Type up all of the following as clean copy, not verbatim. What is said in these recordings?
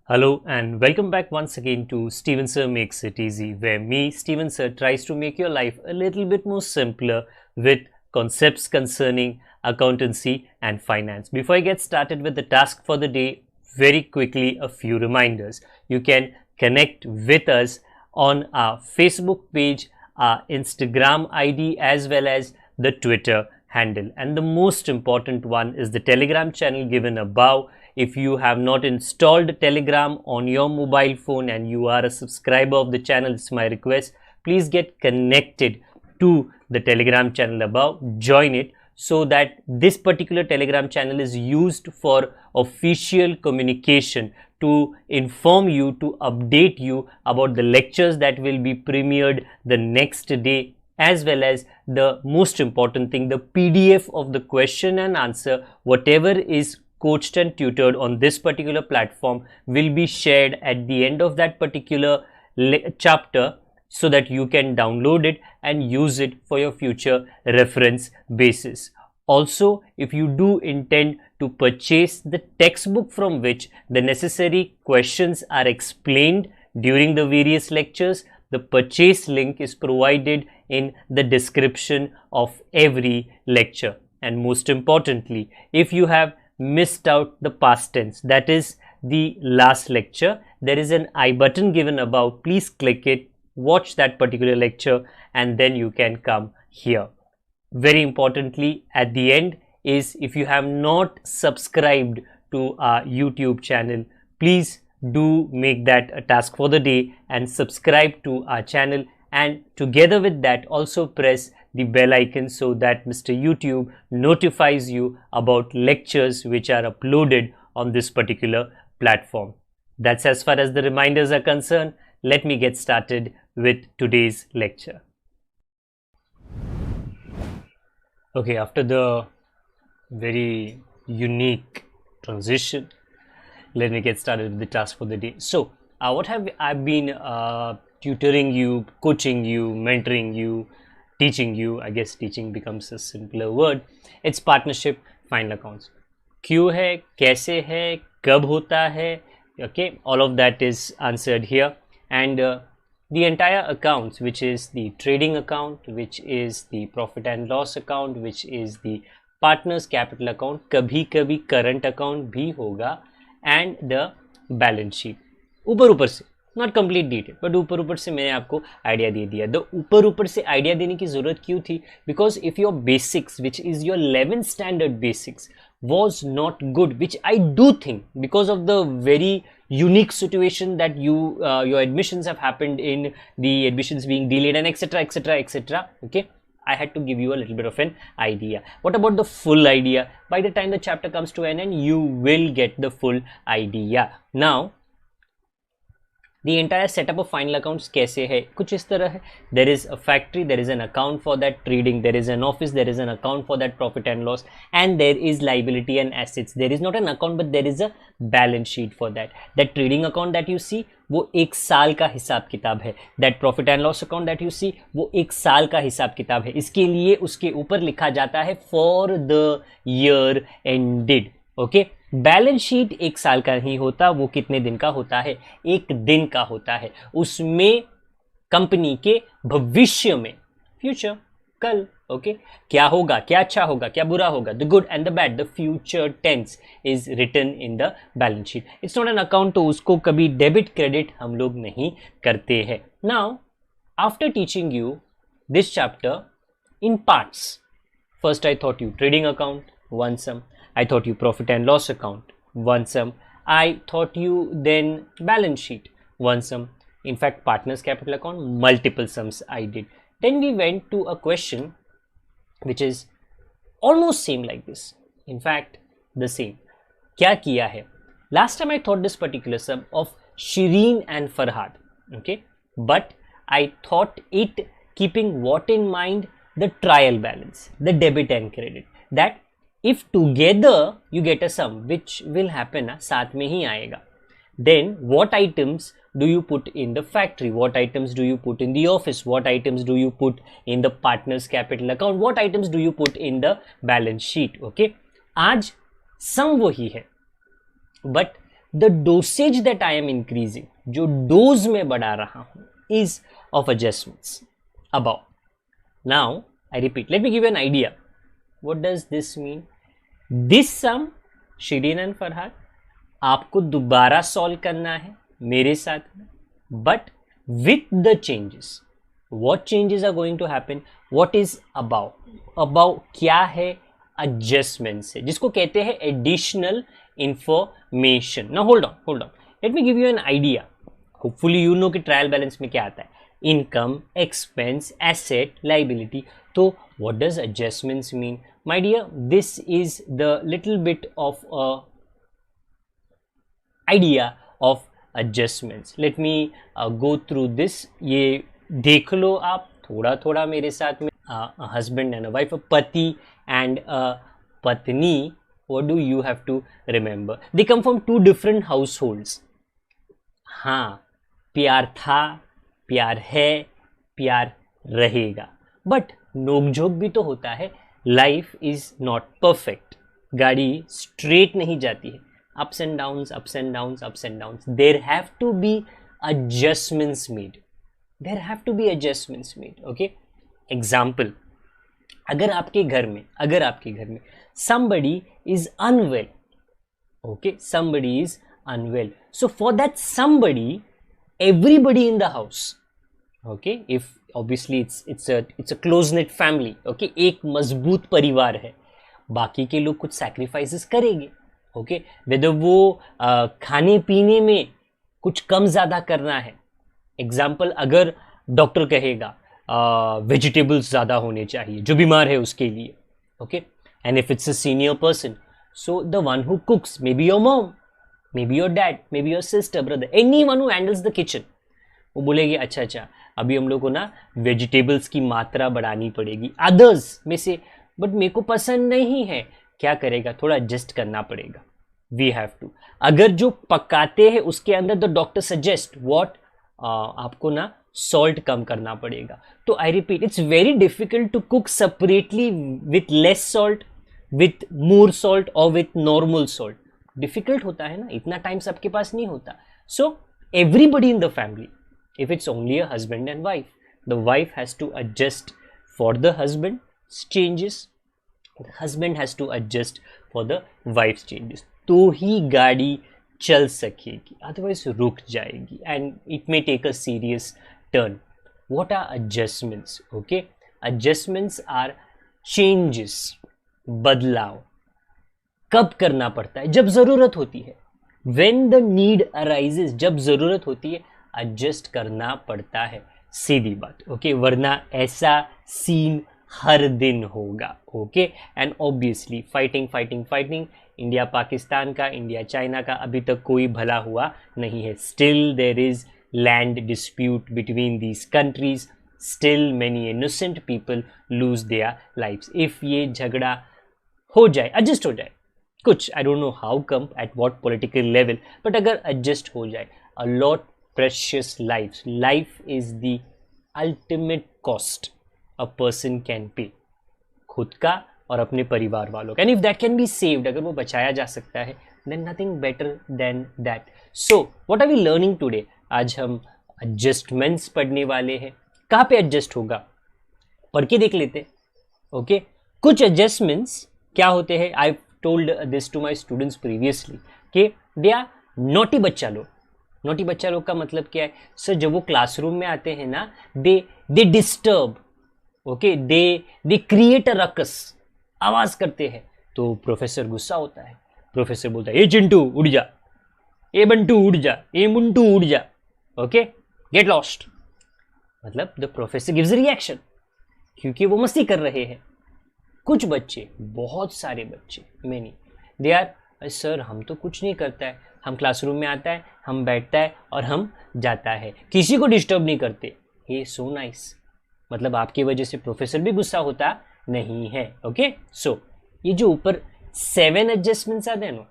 Hello and welcome back once again to Steven Sir Makes It Easy, where me, Steven Sir, tries to make your life a little bit more simpler with concepts concerning accountancy and finance. Before I get started with the task for the day, very quickly a few reminders. You can connect with us on our Facebook page, our Instagram ID, as well as the Twitter handle. And the most important one is the Telegram channel given above. If you have not installed Telegram on your mobile phone and you are a subscriber of the channel, it's my request, please get connected to the Telegram channel above, join it, so that this particular Telegram channel is used for official communication, to inform you, to update you about the lectures that will be premiered the next day, as well as the most important thing, the PDF of the question and answer, whatever is coached and tutored on this particular platform, will be shared at the end of that particular chapter, so that you can download it and use it for your future reference basis. Also, if you do intend to purchase the textbook from which the necessary questions are explained during the various lectures, the purchase link is provided in the description of every lecture. And most importantly, if you have missed out the past tense, that is the last lecture, there is an I button given above. Please click it, watch that particular lecture, and then you can come here. Very importantly, at the end is, if you have not subscribed to our YouTube channel, please do make that a task for the day and subscribe to our channel, and together with that also press the bell icon so that Mr. YouTube notifies you about lectures which are uploaded on this particular platform. That's as far as the reminders are concerned. Let me get started with today's lecture. Okay, after the very unique transition, let me get started with the task for the day. So, what have I been tutoring you, coaching you, mentoring you, teaching you? I guess teaching becomes a simpler word. It's partnership final accounts. क्यों है, कैसे है, कब होता है, okay, all of that is answered here. And the entire accounts, which is the trading account, which is the profit and loss account, which is the partners capital account, कभी कभी current account भी होगा, and the balance sheet. ऊपर से, not complete detail, but ऊपर से मैंने आपको आइडिया दे दिया. द ऊपर से आइडिया देने की जरूरत क्यों थी? Because if your basics, which is your 11th standard basics, was not good, which I do think, because of the very unique situation that your admissions have happened, in the admissions being delayed and etc. Okay, I had to give you a little bit of an idea. What about the full idea? By the time the chapter comes to an end, you will get the full idea. Now, the entire setup of final accounts कैसे है? कुछ इस तरह है. There is a factory, there is an account for that trading, there is an office, there is an account for that profit and loss, and there is liability and assets. There is not an account, but there is a balance sheet for that. That trading account that you see, वो एक साल का हिसाब किताब है. That profit and loss account that you see, वो एक साल का हिसाब किताब है. इसके लिए उसके ऊपर लिखा जाता है for the year ended. Okay, balance sheet एक साल का नहीं होता, वो कितने दिन का होता है? एक दिन का होता है. उसमें कंपनी के भविष्य में, फ्यूचर, कल, ओके, क्या होगा, क्या अच्छा होगा, क्या बुरा होगा, the good and the bad, the future tense is written in the balance sheet. It's not an account, तो उसको कभी डेबिट क्रेडिट हम लोग नहीं करते हैं. Now, after teaching you this chapter in parts, first I taught you trading account, one sum. I taught you profit and loss account, one sum. I taught you then balance sheet, one sum. In fact, partners capital account, multiple sums I did. Then we went to a question which is almost same like this. In fact, the same. क्या किया है? Last time I taught this particular sum of Shireen and Farhad. Okay, but I taught it keeping what in mind? The trial balance, the debit and credit. That if together you get a sum, which will happen, साथ में ही आएगा, then what items do you put in the factory? What items do you put in the office? What items do you put in the partner's capital account? What items do you put in the balance sheet? Okay, आज sum वही है, but the dosage that I am increasing, जो dose में बढ़ा रहा हूं, is of adjustments about. Now I repeat, let me give an idea. What does this mean? This sum, Shireen and Farhad, आपको दोबारा सॉल्व करना है मेरे साथ में, but with the changes. What changes are going to happen? What is above? Above क्या है? Adjustments है, जिसको कहते हैं additional information. Now hold on. Let me give you an idea. Hopefully you know कि trial balance में क्या आता है. Income, expense, asset, liability. तो what does adjustments mean? My dear, this is the little bit of a idea of adjustments. Let me go through this. ये देख लो आप थोड़ा थोड़ा मेरे साथ में. हस्बैंड एंड अ वाइफ, पति एंड पत्नी, what do you have to remember? They come from two different households. हाँ, प्यार था, प्यार है, प्यार रहेगा, बट नोकझोंक भी तो होता है. Life is not perfect. गाड़ी स्ट्रेट नहीं जाती है. ups and downs, ups and downs, ups and downs. There have to be adjustments made. There have to be adjustments made. Okay. Example. अगर आपके घर में somebody is unwell. Okay. Somebody is unwell. So for that somebody, everybody in the house. Okay. If obviously it's a close knit family. Okay. एक मजबूत परिवार है. बाकी के लोग कुछ sacrifices करेंगे. ओके, वेदर वो खाने पीने में कुछ कम ज़्यादा करना है. एग्जाम्पल, अगर डॉक्टर कहेगा वेजिटेबल्स ज़्यादा होने चाहिए जो बीमार है उसके लिए. Okay, and if it's a senior person, so the one who कुक्स, may be your mom, may be your dad, may be your sister, brother, any one who handles the kitchen, वो बोलेगी अच्छा अभी हम लोग को ना वेजिटेबल्स की मात्रा बढ़ानी पड़ेगी अदर्स में से, बट मेरे को पसंद नहीं है. क्या करेगा? थोड़ा एडजस्ट करना पड़ेगा. We have to. अगर जो पकाते हैं उसके अंदर द डॉक्टर सजेस्ट व्हाट, आपको ना सॉल्ट कम करना पड़ेगा. तो I repeat, it's very difficult to cook separately with less salt, with more salt और विथ नॉर्मल सॉल्ट. डिफिकल्ट होता है ना, इतना टाइम सबके पास नहीं होता. So everybody in the family, if it's only a husband and wife, the wife has to adjust for the husband changes. The husband has to adjust for the wife's changes. तो ही गाड़ी चल सकेगी, otherwise रुक जाएगी and it may take a serious turn. What are adjustments? Okay, adjustments are changes. बदलाव कब करना पड़ता है? जब ज़रूरत होती है. When the need arises, जब ज़रूरत होती है adjust करना पड़ता है. सीधी बात. ओके, वरना ऐसा सीन हर दिन होगा. Okay, and obviously fighting India Pakistan का, इंडिया चाइना का अभी तक कोई भला हुआ नहीं है. Still there is land dispute between these countries. Still many innocent people lose their lives. If ये झगड़ा हो जाए, एडजस्ट हो जाए, कुछ I don't know how come, at what political level, but अगर एडजस्ट हो जाए, a lot precious lives. Life is the ultimate cost a person can pay, खुद का और अपने परिवार वालों का. and if that can be saved, अगर वो बचाया जा सकता है, then nothing better than that. so what are we learning today? आज हम adjustments पढ़ने वाले हैं. कहाँ पे adjust होगा पढ़ के देख लेते. ओके, कुछ adjustments क्या होते हैं? I've told this to my students previously कि they are naughty बच्चा लोग. नोटी बच्चा लोग का मतलब क्या है? सर, जब वो क्लासरूम में आते हैं ना, they disturb. Okay, they create a ruckus, आवाज करते हैं. तो प्रोफेसर गुस्सा होता है. प्रोफेसर बोलता है, ए चिंटू उड़ जा, ए बंटू उड़ जा, ए मुंटू उड़ जा. Okay, get lost. मतलब द प्रोफेसर गिव्स रिएक्शन, क्योंकि वो मस्ती कर रहे हैं. कुछ बच्चे, बहुत सारे बच्चे, मैनी, दे आर, सर हम तो कुछ नहीं करता है, हम क्लासरूम में आता है, हम बैठता है और हम जाता है, किसी को डिस्टर्ब नहीं करते. हे सो नाइस. मतलब आपकी वजह से प्रोफेसर भी गुस्सा होता नहीं है. ओके, सो ये जो ऊपर 7 एडजस्टमेंट्स आते हैं ना,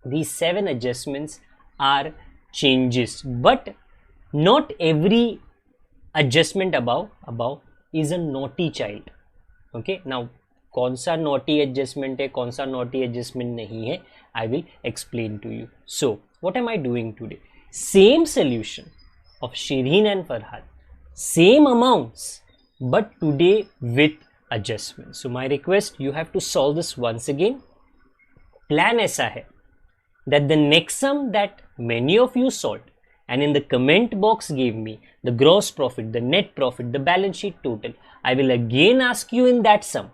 these 7 adjustments are changes, but not every adjustment above is a naughty child. Okay, now कौन सा naughty adjustment है, कौन सा naughty adjustment नहीं है, I will explain to you. So what am I doing today? Same solution of Shireen and Farhad, same amounts, but today with adjustments. So my request, you have to solve this once again. Plan ऐसा है that the next sum that many of you solved and in the comment box gave me the gross profit, the net profit, the balance sheet total, I will again ask you in that sum,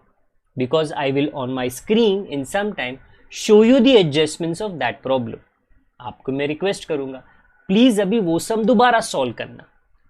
because I will on my screen in some time show you the adjustments of that problem. आपको मैं request करूंगा please अभी वो सम दोबारा solve करना,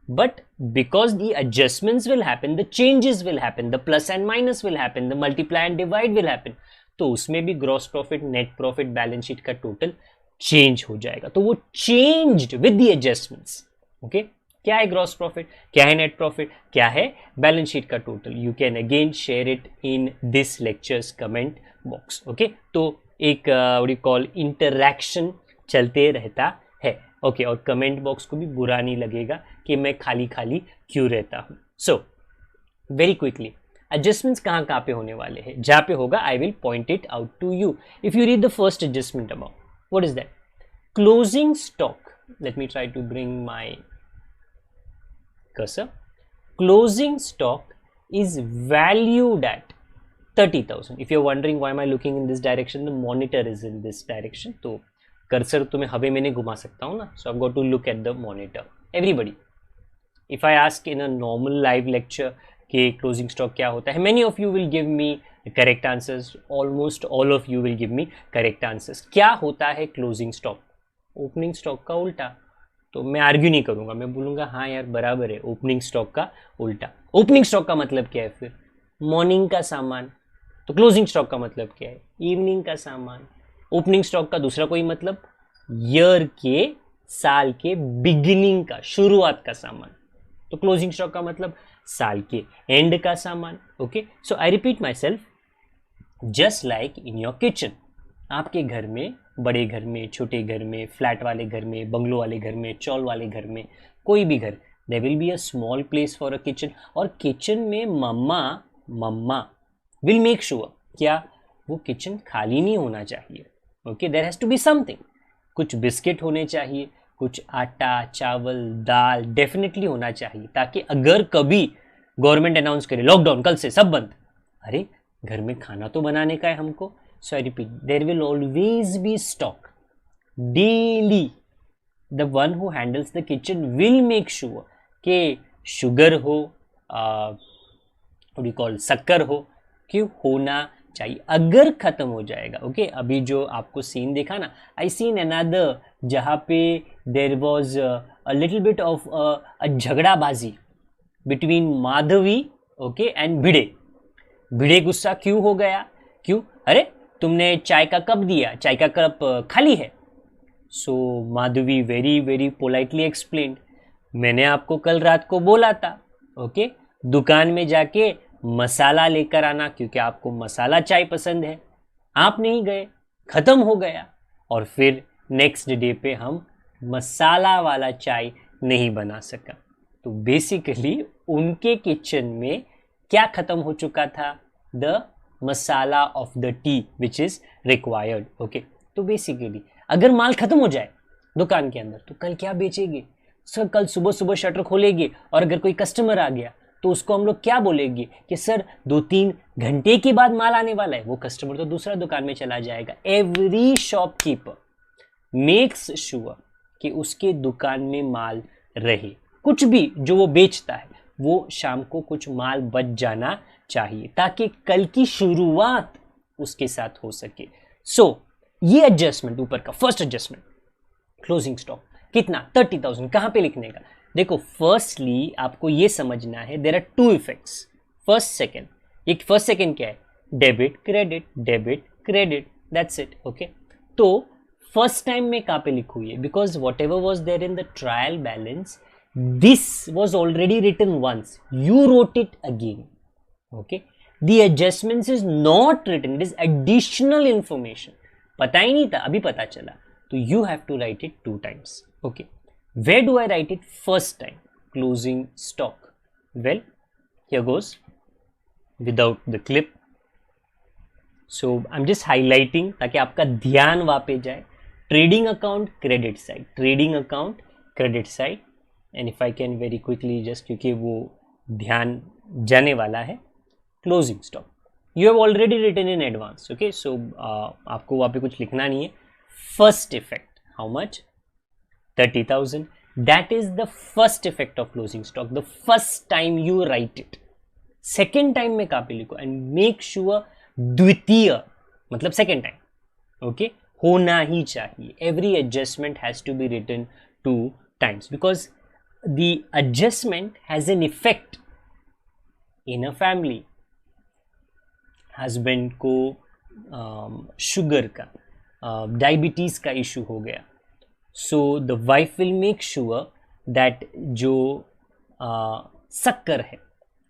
but because the adjustments will happen, the changes will happen, the plus and minus will happen, the multiply and divide will happen, तो उसमें भी gross profit, net profit, balance sheet का total change हो जाएगा. तो वो changed with the adjustments. Okay, क्या है ग्रॉस प्रॉफिट, क्या है नेट प्रॉफिट, क्या है बैलेंस शीट का total. You can again share it in this lectures comment box. Okay, तो एक व्हाट यू कॉल इंटरैक्शन चलते रहता है. ओके, और कमेंट बॉक्स को भी बुरा नहीं लगेगा कि मैं खाली खाली क्यों रहता हूँ. सो वेरी क्विकली, एडजस्टमेंट्स कहाँ कहाँ पे होने वाले हैं, जहाँ पे होगा I will point it out to you. If you read the first adjustment amount, what is that? Closing stock. Let me try to bring my cursor. Closing stock is valued at 30,000. If you're wondering why am I looking in this direction, the monitor is in this direction. तो cursor तो मैं हवे में नहीं घुमा सकता हूँ ना. So I've got to look at the monitor. Everybody, if I ask in a normal live lecture कि closing stock क्या होता है, many of you will give me correct answers. Almost all of you will give me correct answers. क्या होता है closing stock? Opening stock का उल्टा. तो मैं आर्ग्यू नहीं करूंगा, मैं बोलूंगा हाँ यार बराबर है, ओपनिंग स्टॉक का उल्टा. ओपनिंग स्टॉक का मतलब क्या है फिर? मॉर्निंग का सामान. तो क्लोजिंग स्टॉक का मतलब क्या है? इवनिंग का सामान. ओपनिंग स्टॉक का दूसरा कोई मतलब? ईयर के, साल के बिगिनिंग का, शुरुआत का सामान. तो क्लोजिंग स्टॉक का मतलब साल के एंड का सामान. Okay, so I repeat my self, just like in your kitchen. आपके घर में, बड़े घर में, छोटे घर में, फ्लैट वाले घर में, बंगलो वाले घर में, चॉल वाले घर में, कोई भी घर, there will be a small place for a kitchen. और किचन में मम्मा विल मेक श्योर क्या वो किचन खाली नहीं होना चाहिए. Okay, there has to be something. कुछ बिस्किट होने चाहिए, कुछ आटा, चावल, दाल डेफिनेटली होना चाहिए, ताकि अगर कभी गवर्नमेंट अनाउंस करे लॉकडाउन कल से सब बंद, अरे घर में खाना तो बनाने का है हमको. So I repeat, there will always be stock. Daily, the one who handles the kitchen will make sure कि शुगर हो, what do you call, शक्कर हो, क्यों होना चाहिए. अगर खत्म हो जाएगा, ओके, अभी जो आपको सीन देखा ना, I seen another जहाँ पे there was a little bit of a झगड़ाबाजी between Madhavi, okay, and भिड़े गुस्सा क्यों हो गया? क्यों? अरे तुमने चाय का कप दिया, चाय का कप खाली है. So Madhavi very very politely explained, मैंने आपको कल रात को बोला था, ओके, दुकान में जाके मसाला लेकर आना, क्योंकि आपको मसाला चाय पसंद है. आप नहीं गए, खत्म हो गया, और फिर नेक्स्ट डे पे हम मसाला वाला चाय नहीं बना सका. तो बेसिकली उनके किचन में क्या खत्म हो चुका था? The masala of the T which is required. Okay, तो बेसिकली अगर माल खत्म हो जाए दुकान के अंदर, तो कल क्या बेचेंगे? सर कल सुबह सुबह शटर खोलेंगे, और अगर कोई कस्टमर आ गया तो उसको हम लोग क्या बोलेंगे कि सर 2-3 घंटे के बाद माल आने वाला है. वो कस्टमर तो दूसरा दुकान में चला जाएगा. एवरी शॉपकीपर मेक्स श्योर कि उसके दुकान में माल रहे. कुछ भी जो वो बेचता है वो शाम को कुछ माल बच जाना चाहिए, ताकि कल की शुरुआत उसके साथ हो सके. सो ये एडजस्टमेंट ऊपर का फर्स्ट एडजस्टमेंट, क्लोजिंग स्टॉक कितना? 30,000. कहां पे लिखने का? देखो, फर्स्टली आपको ये समझना है there are 2 effects, first second. एक फर्स्ट सेकंड क्या है? Debit credit, debit credit, that's it. Okay, तो फर्स्ट टाइम में कहां पे लिखू ये? Because whatever was there in the trial balance, this was already written once, you wrote it again. Okay, the adjustments is not written, it is additional information. पता ही नहीं था, अभी पता चला, तो you have to write it 2 times. Okay, where do I write it first time? Closing stock. Well, here goes without the clip. So I'm just highlighting ताकि आपका ध्यान वहाँ पे जाए. trading account credit side, trading account credit side, and if I can very quickly just क्योंकि वो ध्यान जाने वाला है, closing stock you have already written in advance. Okay, so आपको वहाँ पे कुछ लिखना नहीं है. First effect, how much? 30,000. That is the first effect of closing stock, the first time you write it. Second time में कहाँ पे लिखो, and make sure द्वितीय मतलब second time, okay, होना ही चाहिए. Every adjustment has to be written 2 times because the adjustment has an effect in a family. Husband को sugar का डायबिटीज का इशू हो गया, so the wife will make sure that जो शक्कर है,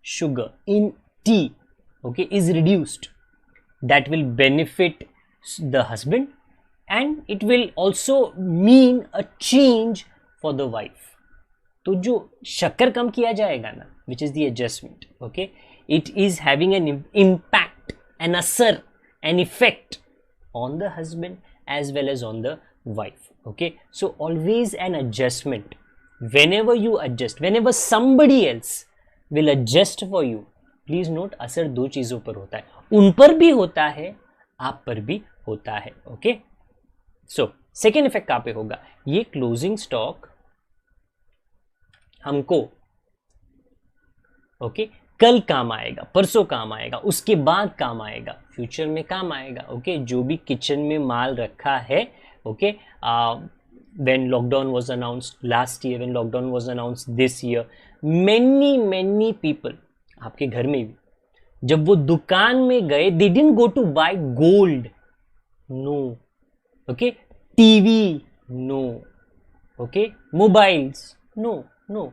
sugar in T, okay, is reduced. That will benefit the husband and it will also mean a change for the wife. तो जो शक्कर कम किया जाएगा ना, which is the adjustment, okay, it is having an impact, an asar, an effect on the husband as well as on the wife. Okay, so always an adjustment. Whenever you adjust, whenever somebody else will adjust for you, please note असर दो चीजों पर होता है, उन पर भी होता है, आप पर भी होता है. ओके, सो सेकेंड इफेक्ट कहां पे होगा? ये क्लोजिंग स्टॉक हमको ओके कल काम आएगा, परसों काम आएगा, उसके बाद काम आएगा, फ्यूचर में काम आएगा. ओके, जो भी किचन में माल रखा है, okay, when lockdown was announced last year, when lockdown was announced this year, many people, आपके घर में भी, जब वो दुकान में गए, they didn't go to buy gold, no, okay, TV, no, okay, mobiles, no,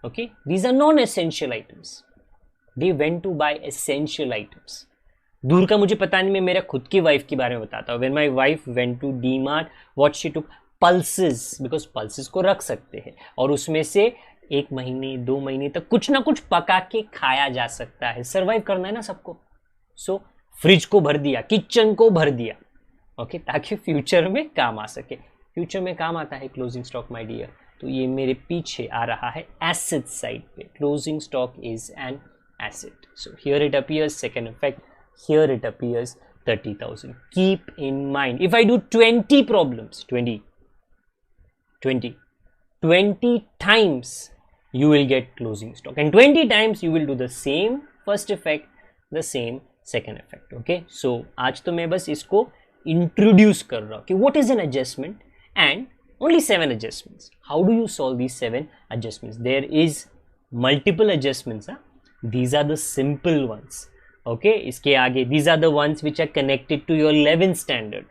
okay, these are non-essential items. They went to buy essential items. दूर का मुझे पता नहीं, मैं मेरा खुद की वाइफ के बारे में बताता हूँ. When my wife went to DMart, what she took? Pulses, because pulses को रख सकते हैं और उसमें से 1 महीने 2 महीने तक कुछ ना कुछ पका के खाया जा सकता है. सर्वाइव करना है ना सबको. सो फ्रिज को भर दिया, किचन को भर दिया, ओके, ताकि फ्यूचर में काम आ सके. फ्यूचर में काम आता है क्लोजिंग स्टॉक माय डियर. तो ये मेरे पीछे आ रहा है एसेट साइड पे. Closing stock is an asset. So here it appears second effect, here it appears 30,000. Keep in mind, if I do 20 problems, 20 times you will get closing stock, and 20 times you will do the same first effect, the same second effect. Okay, so आज तो मैं बस इसको introduce कर रहा हूँ कि what is an adjustment and only 7 adjustments. How do you solve these 7 adjustments? There is multiple adjustments, these are the simple ones. Okay, इसके आगे these are the ones which are connected to your 11th standard.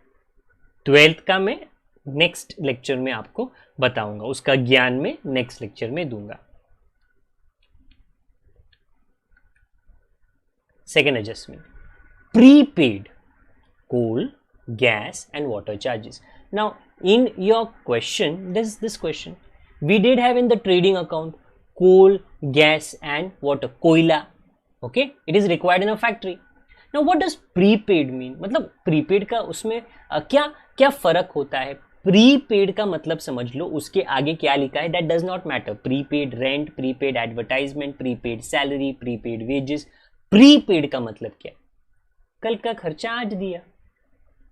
12th का मैं next lecture में आपको बताऊंगा, उसका ज्ञान में नेक्स्ट लेक्चर में दूंगा. Second adjustment, prepaid coal, gas and water charges. Now in your question, this question we did have in the trading account coal, gas and water, कोयला. Okay, it is required in a factory. Now what does prepaid mean? मतलब prepaid का उसमें क्या फर्क होता है? Prepaid का मतलब समझ लो, उसके आगे क्या लिखा है, that does not matter. Prepaid rent, prepaid advertisement, prepaid salary, prepaid wages. Prepaid का मतलब क्या? कल का खर्चा आज दिया,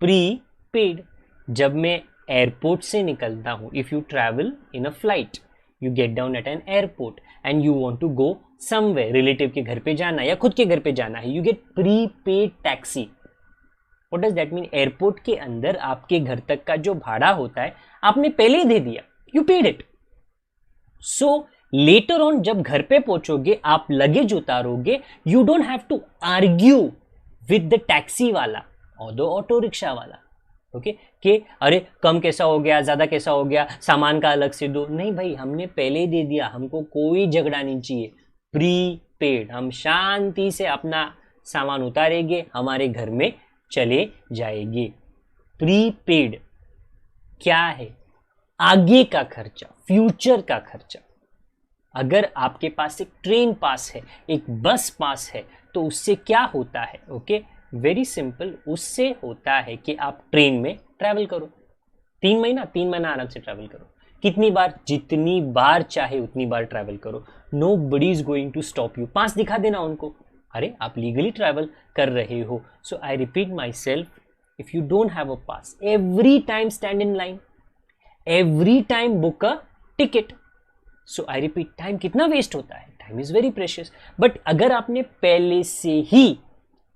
प्रीपेड. जब मैं एयरपोर्ट से निकलता हूं, if you travel in a flight, you get down at an airport and you want to go somewhere, relative के घर पे जाना या खुद के घर पे जाना है, you get prepaid taxi. What does that mean? Airport के अंदर आपके घर तक का जो भाड़ा होता है आपने पहले ही दे दिया, you paid it. So later on जब घर पे पहुंचोगे, आप luggage उतारोगे, you don't have to argue with the taxi वाला और the ऑटो रिक्शा वाला. ओके, कि अरे कम कैसा हो गया, ज्यादा कैसा हो गया, सामान का अलग से दो. नहीं भाई, हमने पहले ही दे दिया, हमको कोई झगड़ा नहीं चाहिए. प्रीपेड, हम शांति से अपना सामान उतारेंगे, हमारे घर में चले जाएंगे. प्रीपेड क्या है? आगे का खर्चा, फ्यूचर का खर्चा. अगर आपके पास एक ट्रेन पास है, एक बस पास है, तो उससे क्या होता है? ओके, वेरी सिंपल, उससे होता है कि आप ट्रेन में ट्रैवल करो. 3 महीना, 3 महीना आराम से ट्रैवल करो। कितनी बार? जितनी बार चाहे उतनी बार ट्रैवल करो। Nobody is going to stop you. Pass दिखा देना उनको, अरे आप लीगली ट्रैवल कर रहे हो। So I repeat myself, if you don't have a pass, every time stand in line, every time book a ticket. So I repeat, time कितना waste होता है, time is very precious. But अगर आपने पहले से ही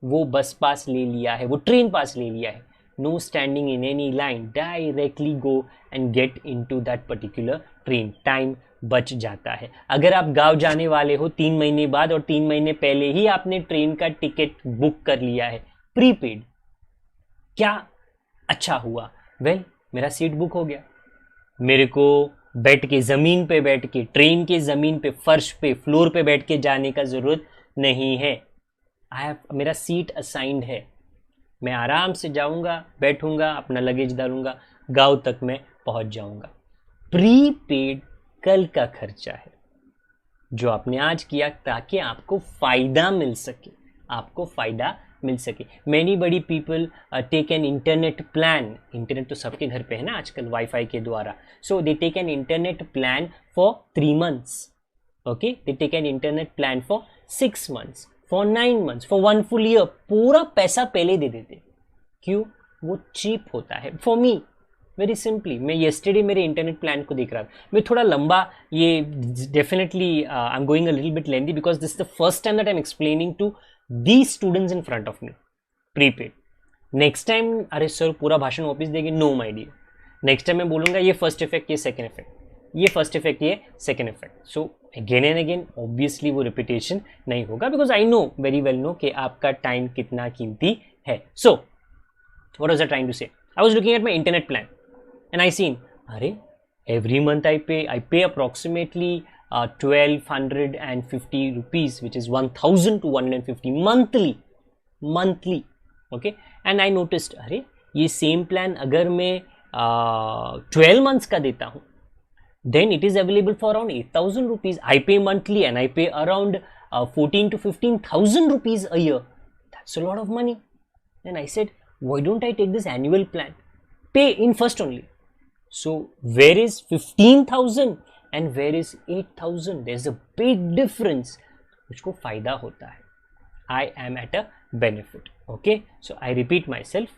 वो बस पास ले लिया है, वो ट्रेन पास ले लिया है, no standing in any line, directly go and get into that particular train, time बच जाता है। अगर आप गांव जाने वाले हो 3 महीने बाद और 3 महीने पहले ही आपने ट्रेन का टिकट बुक कर लिया है प्रीपेड, क्या अच्छा हुआ? वेल, मेरा सीट बुक हो गया, मेरे को बैठ के जमीन पे बैठ के, ट्रेन के जमीन पे, फर्श पे, फ्लोर पे बैठ के जाने का जरूरत नहीं है। मेरा सीट असाइंड है, मैं आराम से जाऊंगा, बैठूंगा, अपना लगेज डालूंगा, गांव तक मैं पहुंच जाऊंगा। प्रीपेड कल का खर्चा है जो आपने आज किया ताकि आपको फायदा मिल सके, आपको फायदा मिल सके। मैनी बड़ी people take an internet plan, internet तो सबके घर पे है ना आजकल वाईफाई के द्वारा। So they take an internet plan for 3 months, okay, they take an internet plan for 6 months, for 9 months, for 1 full year, पूरा पैसा पहले दे देते। क्यों? वो चीप होता है। फॉर मी वेरी सिंपली, मैं येस्टरडे मेरे इंटरनेट प्लान को देख रहा था, मैं थोड़ा लंबा, ये definitely I am going a little bit lengthy because this the first time that I am explaining to the students in front of me prepaid. Next time अरे सर पूरा भाषण वापस देंगे, no my dear, next time मैं बोलूंगा ये first effect, ये second effect, ये फर्स्ट इफेक्ट, ये second effect. So again and again obviously वो रिपीटेशन नहीं होगा because I know very well know कि आपका टाइम कितना कीमती है। So what was I trying to say? I was looking at my internet plan and I seen, अरे every month I pay approximately 1250 rupees, which is 1250 monthly, okay, and I noticed, अरे ये same plan अगर मैं 12 months का देता हूँ, then it is available for around 8000 rupees. I pay monthly and I pay around 14 to 15,000 rupees a year. That's a lot of money. Then I said, why don't I take this annual plan, pay in first only? So where is 15,000 and where is 8,000? There's a big difference. मुझको फायदा होता है, I am at a benefit. Okay, so I repeat myself,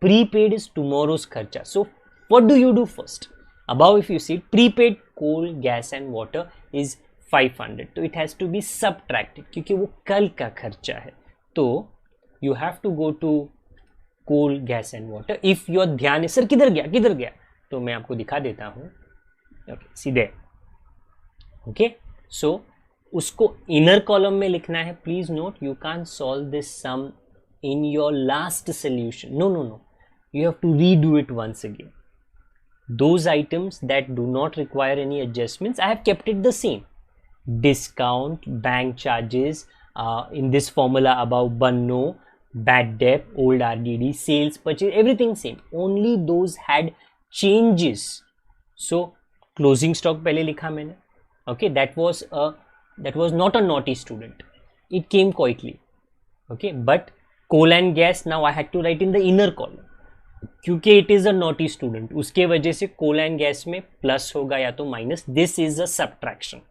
prepaid is tomorrow's खर्चा. So what do you do first? Above if you see prepaid coal, gas and water is 500, तो it has to be subtracted क्योंकि वो कल का खर्चा है। तो you have to go to coal, gas and water. if your ध्यान है सर किधर गया, तो मैं आपको दिखा देता हूं, ओके, सीधे, ओके। सो उसको इनर कॉलम में लिखना है। Please note, you can solve this sum in your last solution, no, you have to redo it once again. Those items that do not require any adjustments, I have kept it the same. Discount, bank charges, in this formula above, Banno, bad debt, old RDD, sales, purchase, everything same. Only those had changes. So closing stock पहले लिखा मैंने, okay, that was not a naughty student, it came quietly, okay, but coal and gas now I had to write in the inner column क्योंकि it is a naughty student, उसके वजह से coal and gas में plus होगा या तो minus, this is a subtraction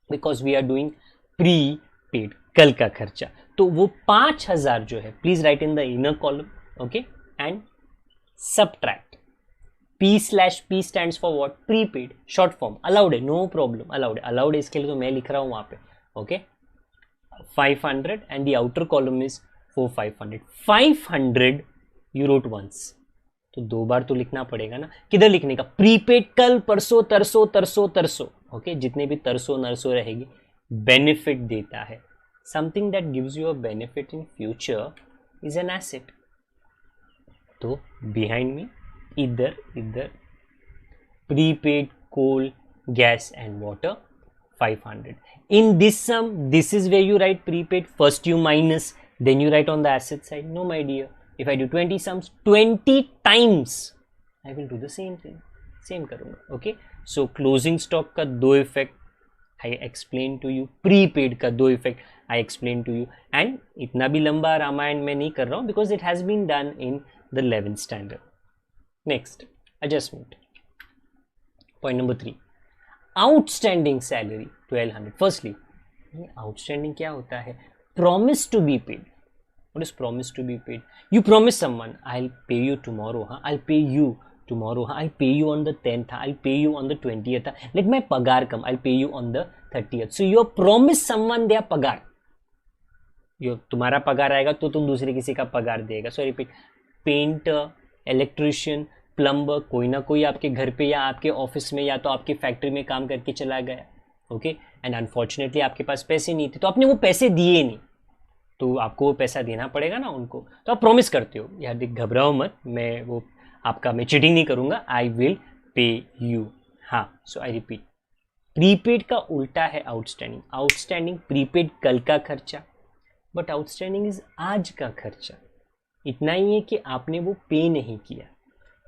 because we are doing prepaid, कल का खर्चा। तो वो 5000 जो है, please right in the inner column, okay, and subtract. P/P stands for what? Prepaid, short form, allowed है, no problem, allowed है, इसके लिए तो मैं लिख रहा हूँ वहाँ पे, okay, 500 and the outer column is for 500 you wrote once, तो 2 बार तो लिखना पड़ेगा ना। किधर लिखने का? प्रीपेड कल, परसों, तरसों, ओके, जितने भी तरसों नरसों रहेगी, बेनिफिट देता है। Something that gives you a benefit in future is an asset. तो बिहाइंड मी इधर prepaid coal, gas and water 500. In this sum, this is where you write prepaid, first you minus, then you write on the asset side. No my dear, if I do 20 sums 20 times, I will do the same thing, same करूँगा, okay. So closing stock का 2 effect I explain to you, prepaid का 2 effect I explain to you, and इतना भी लंबा रामायण में नहीं कर रहा हूँ because it has been done in the 11th standard. Next, adjustment. Point number 3, outstanding salary 1200. Firstly, outstanding क्या होता है? Promise to be paid. What is promise to be paid? You promise someone, I'll pay you tomorrow. I'll pay you tomorrow. I'll pay you on the 10th. I'll pay you on the 20th. Let my pagar come. I'll pay you on the 30th. So you promise someone their pagar. तुम्हारा पगार आएगा तो तुम दूसरे किसी का पगार देगा. सो रिपीट, पेंटर, इलेक्ट्रिशियन, प्लम्बर, कोई ना कोई आपके घर पे या आपके ऑफिस में या तो आपकी फैक्ट्री में काम करके चला गया. ओके, एंड अनफॉर्चुनेटली आपके पास पैसे नहीं थे तो आपने वो पैसे दिए नहीं, तो आपको वो पैसा देना पड़ेगा ना उनको. तो आप प्रॉमिस करते हो, यार देख घबराओ मत, मैं चीटिंग नहीं करूंगा, आई विल पे यू. हाँ, सो आई रिपीट, प्रीपेड का उल्टा है आउटस्टैंडिंग. आउटस्टैंडिंग प्रीपेड कल का खर्चा, बट आउटस्टैंडिंग इज आज का खर्चा. इतना ही है कि आपने वो पे नहीं किया.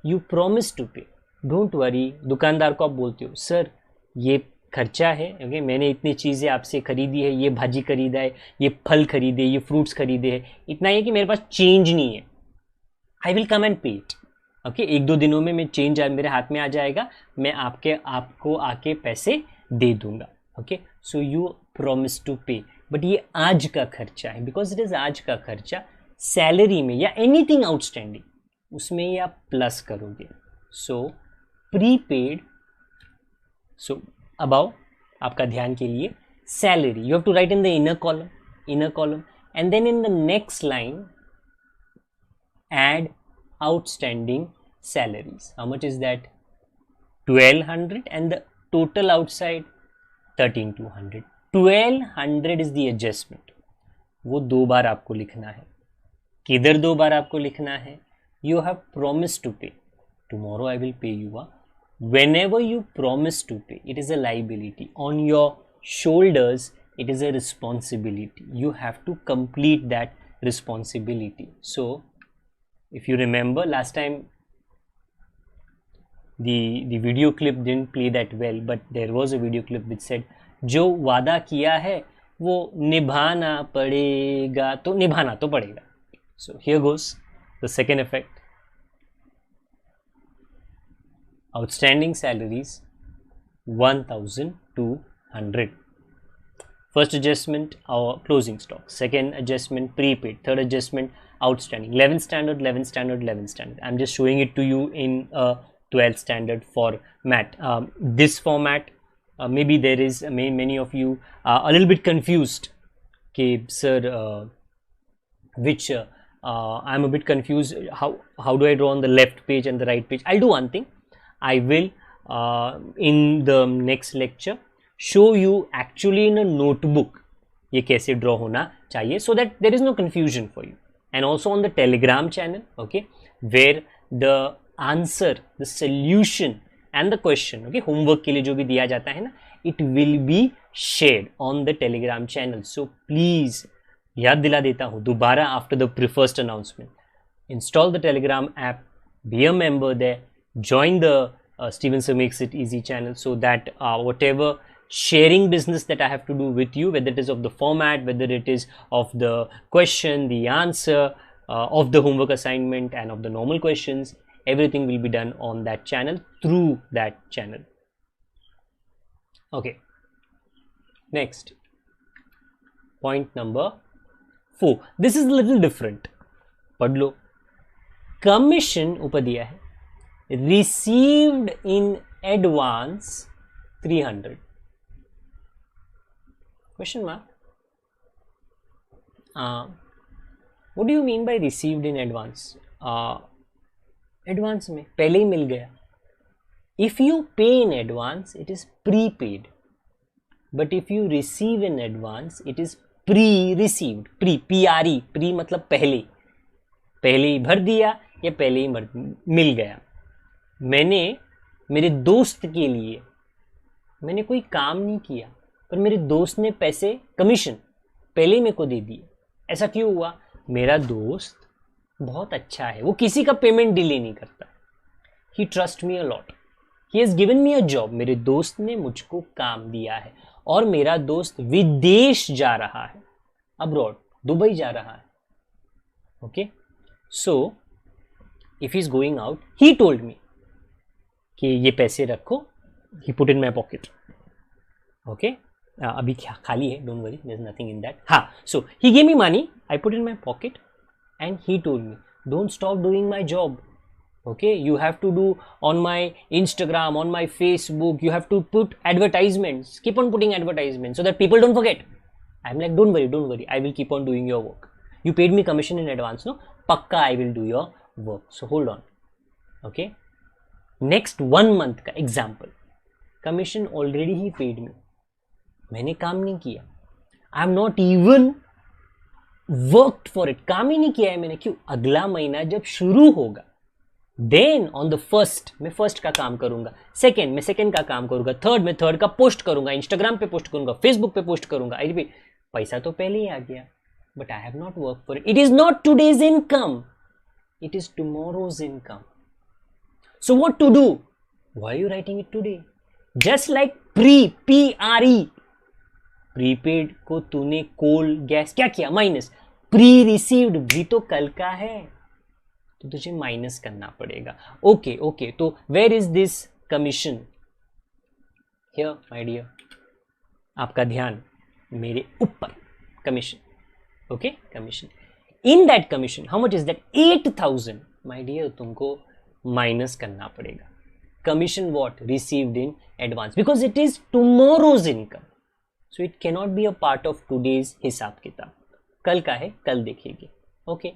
यू प्रॉमिस टू पे, डोंट वरी. दुकानदार को आप बोलते हो, सर ये खर्चा है, ओके, मैंने इतनी चीज़ें आपसे खरीदी है, ये भाजी खरीदा है, ये फल खरीदे, ये फ्रूट्स खरीदे हैं, इतना ही है कि मेरे पास चेंज नहीं है. आई विल कम एंड पे इट. ओके, 1-2 दिनों में मैं चेंज मेरे हाथ में आ जाएगा, मैं आपको आके पैसे दे दूंगा. Okay, so you promise to pay, but ये आज का खर्चा है, बिकॉज इट इज आज का खर्चा. सैलरी में या एनीथिंग आउटस्टैंडिंग, उसमें ये आप प्लस करोगे. So prepaid. सो अबाउ, आपका ध्यान के लिए, salary you have to write in the inner column, and then in the next line add outstanding salaries. How much is that? 1200, and the total outside 13200. 1200 is the adjustment. वो 2 बार आपको लिखना है. किधर 2 बार आपको लिखना है? You have promised to pay. Tomorrow I will pay you. Whenever you promise to pay, it is a liability. On your shoulders, it is a responsibility. You have to complete that responsibility. So, if you remember last time, the video clip didn't play that well, but there was a video clip which said, जो वादा किया है वो निभाना पड़ेगा, तो निभाना तो पड़ेगा. So here goes the second effect. Outstanding salaries 1200. First adjustment, our closing stock. Second adjustment, prepaid. Third adjustment, outstanding. 11th standard, 11th standard, 11th standard. I'm just showing it to you in a 12th standard format. This format, maybe there is many of you a little bit confused. Okay, sir, which I'm a bit confused. How do I draw on the left page and the right page? I'll do one thing. I will in the next lecture show you actually in a notebook ये कैसे draw होना चाहिए, so that there is no confusion for you. And also on the Telegram channel, okay, where the answer, the solution and the question, okay, homework के लिए जो भी दिया जाता है ना, it will be shared on the Telegram channel. So please, याद दिला देता हूँ दोबारा after the first announcement, install the Telegram app, be a member there, join the Steven Sir Makes It Easy channel, so that whatever sharing business that I have to do with you, whether it is of the format, whether it is of the question, the answer, of the homework assignment and of the normal questions, everything will be done on that channel, through that channel. Okay, next point number 4. This is a little different. पढ़ लो. Commission ऊपर दिया है, received in advance 300. Question mark. What do you mean by received in advance? Advance में पहले ही मिल गया. If you pay in advance, it is prepaid. But if you receive in advance, it is pre-received. Pre pre मतलब पहले ही भर दिया या पहले ही मिल गया. मैंने मेरे दोस्त के लिए मैंने कोई काम नहीं किया, पर मेरे दोस्त ने पैसे कमीशन पहले ही मेरे को दे दिए. ऐसा क्यों हुआ? मेरा दोस्त बहुत अच्छा है, वो किसी का पेमेंट डिले नहीं करता. He trust me a lot. He has given me a job. मेरे दोस्त ने मुझको काम दिया है, और मेरा दोस्त विदेश जा रहा है, अब्रॉड, दुबई जा रहा है. Okay, so if he is going out, he told me, कि ये पैसे रखो, he put in my pocket, okay, अभी खाली है, don't worry, there is nothing in that. हाँ, so he gave me money, I put in my pocket and he told me don't stop doing my job. Okay, you have to do on my Instagram, on my Facebook, you have to put advertisements, keep on putting advertisements so that people don't forget. I'm like, don't worry, I will keep on doing your work. You paid me commission in advance, no? Pakka I will do your work. So hold on. Okay, next 1 month का example, commission already he paid me, मैंने काम नहीं किया, I'm not even worked for it, काम ही नहीं किया है मैंने. क्यों? अगला महीना जब शुरू होगा, देन ऑन द फर्स्ट मैं फर्स्ट का काम करूंगा, सेकेंड में सेकेंड का काम करूंगा, थर्ड में थर्ड का पोस्ट करूंगा, इंस्टाग्राम पे पोस्ट करूंगा, फेसबुक पे पोस्ट करूंगा. आई रिपीट, पैसा तो पहले ही आ गया, but I have not work for it. It is not today's income, it is tomorrow's income. So what to do? Why you writing it today? Just like PRE, prepaid को तूने कोल gas क्या किया? माइनस. प्री रिसीव्ड भी तो कल का है, तो तुझे माइनस करना पड़ेगा. ओके, तो where is this commission? Here my dear, आपका ध्यान मेरे ऊपर. Commission, okay, commission. In that commission how much is that? 8,000. My dear, तुमको माइनस करना पड़ेगा. Commission what? Received in advance, because it is tomorrow's income, so it cannot be a part of today's हिसाब किताब. कल का है, कल देखेंगे. ओके,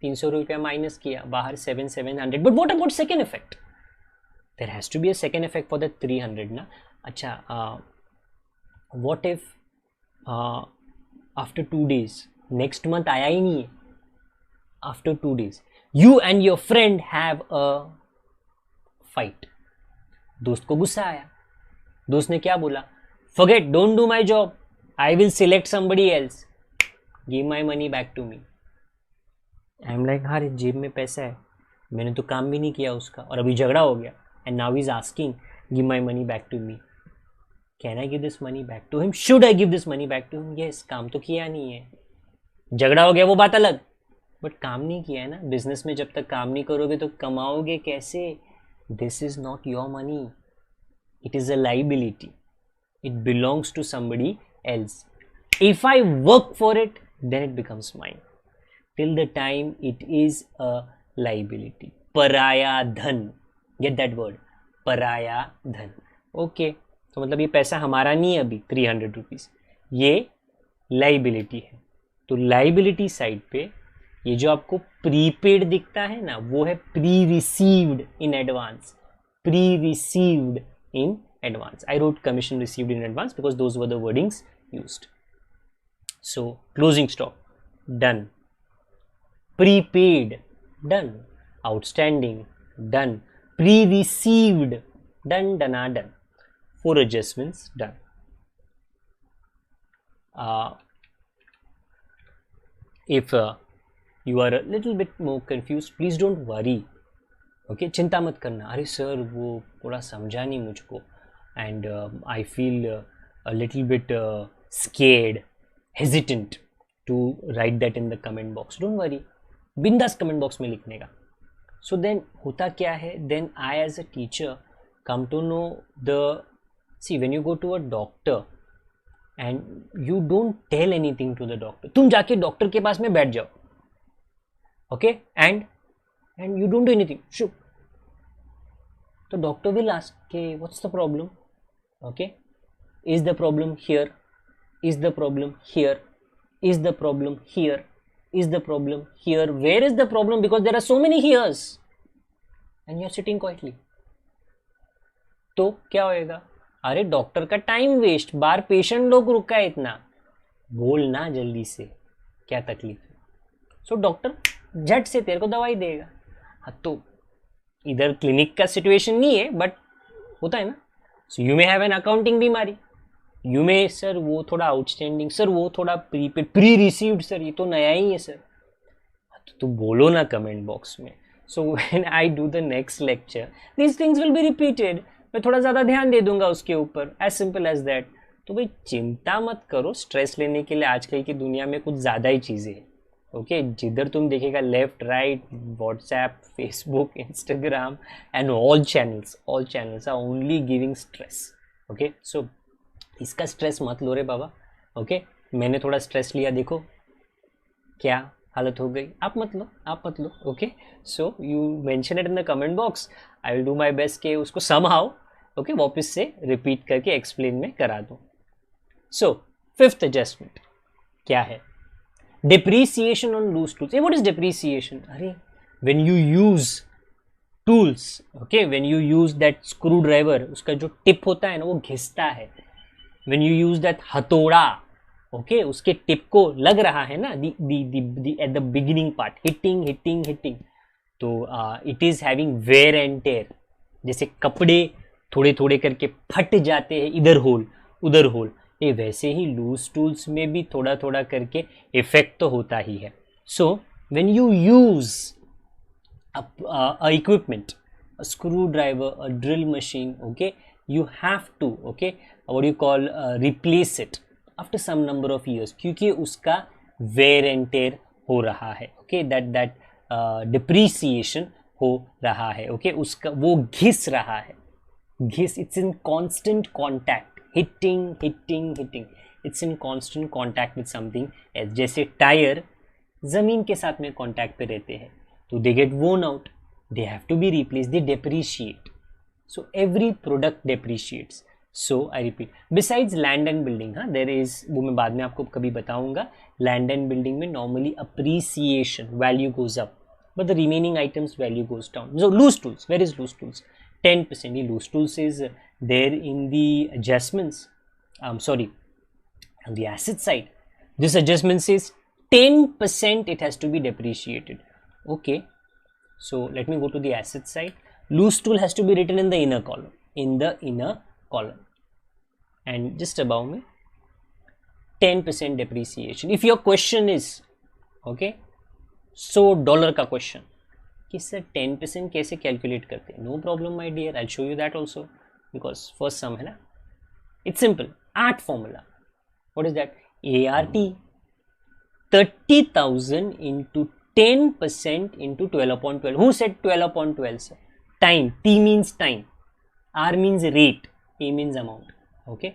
300 रुपया माइनस किया, बाहर 700. But what about second effect? There has to be a second effect for the 300 ना. अच्छा, what if after 2 days, next month आया ही नहीं है, after 2 days you and your friend have a fight. दोस्त को गुस्सा आया, दोस्त ने क्या बोला? Forget, don't do my job, I will select somebody else, give my money back to me. I am like, हाँ रे, जेब में पैसा है, मैंने तो काम भी नहीं किया उसका, और अभी झगड़ा हो गया, and now is asking give my money back to me. Can I give this money back to him? Should I give this money back to him? Yes, काम तो किया नहीं है, झगड़ा हो गया वो बात अलग, बट काम नहीं किया है ना. बिजनेस में जब तक काम नहीं करोगे तो कमाओगे कैसे? This is not your money, it is a liability, it belongs to somebody else. If I work for it then it becomes mine. till the time it is a liability. पराया धन, get that word, पराया धन. Okay, तो मतलब ये पैसा हमारा नहीं है अभी 300 रुपीज, ये लाइबिलिटी है. तो लाइबिलिटी साइड पे ये जो आपको प्रीपेड दिखता है ना, वो है pre received in advance. Pre received in advance. I wrote commission received in advance because those were the wordings used. So closing stock done, prepaid done, outstanding done, pre-received done, done. 4 adjustments done. If you are a little bit more confused, please don't worry. Okay, चिंता मत करना. अरे sir, वो थोड़ा समझा नहीं मुझको, and I feel a little bit scared, hesitant to write that in the comment box. Don't worry, बिंदास कमेंट बॉक्स में लिखने का. सो देन होता क्या है, then I as a teacher come to know the, see when you go to a doctor and you don't tell anything to the doctor. तुम जाके doctor के पास में बैठ जाओ, okay, and you don't do anything. शू, तो doctor will ask के what's the problem. Okay, is the problem here, is the problem here, is the problem here, is the problem here? Where is the problem? Because there are so many heres and you are sitting quietly. तो क्या होएगा? अरे doctor का time waste, बाहर patient लोग रुका है इतना, बोलना जल्दी से, क्या तकलीफ है. सो डॉक्टर झट से तेरे को दवाई देगा. हाँ, तो इधर क्लिनिक का सिचुएशन नहीं है, बट होता है ना. So you may have an accounting बीमारी, यू मे, सर वो थोड़ा आउटस्टैंडिंग, सर वो थोड़ा प्रीपेड, प्री रिसीव्ड, सर ये तो नया ही है सर. तो बोलो ना कमेंट बॉक्स में. So when I do the next lecture these things will be repeated. मैं थोड़ा ज़्यादा ध्यान दे दूंगा उसके ऊपर, एज सिंपल एज दैट. तो भाई चिंता मत करो, स्ट्रेस लेने के लिए आजकल की दुनिया में कुछ ज़्यादा ही चीज़ें हैं. ओके जिधर तुम देखेगा left right WhatsApp Facebook Instagram and all channels are only giving stress. Okay so इसका स्ट्रेस मत लो रे बाबा. ओके मैंने थोड़ा स्ट्रेस लिया, देखो क्या हालत हो गई. आप मत लो. Okay so you mention it in the comment box. I will do my best के उसको समहाउ ओके वापस से रिपीट करके एक्सप्लेन में करा दूं. सो फिफ्थ एडजस्टमेंट क्या है? depreciation on loose tools. Hey, what is depreciation? अरे when you use tools, okay, when you use that screwdriver, उसका जो टिप होता है ना वो घिसता है. when you use that हथौड़ा, okay, उसके टिप को लग रहा है ना at the beginning part hitting, तो it is having wear and tear. जैसे कपड़े थोड़े थोड़े करके फट जाते हैं, इधर होल उधर होल, ये वैसे ही लूज टूल्स में भी थोड़ा थोड़ा करके इफेक्ट तो होता ही है. So when you use a equipment, a screwdriver, a drill machine, okay you have to okay what you call replace it after some number of years, क्योंकि उसका वेयर एंड टेयर हो रहा है. Okay that depreciation हो रहा है. Okay उसका वो घिस रहा है. घिस, it's in constant contact, hitting, it's in constant contact with something else. जैसे टायर जमीन के साथ में कांटेक्ट पे रहते हैं तो they get worn out, they have to be replaced, they depreciate. So every product depreciates. So I repeat, besides land and building, there is, वो मैं बाद में आपको कभी बताऊंगा, land and building में normally appreciation, value goes up, but the remaining items value goes down. So loose tools, where is loose tools? 10%. Loose tools is there in the adjustments. Sorry, on the asset side, this adjustment says 10% it has to be depreciated. Okay, so let me go to the asset side. Loose tool has to be written in the inner column, and just above me 10% depreciation. If your question is okay, so $1 का question कि sir 10% कैसे calculate करते हैं, no problem my dear, I show you that also, because first sum है ना. It's simple, art formula. What is that? ART 30,000 into 10% into 12/12. Who said 12/12, sir? Time. T means time, R means rate, A means amount. Okay,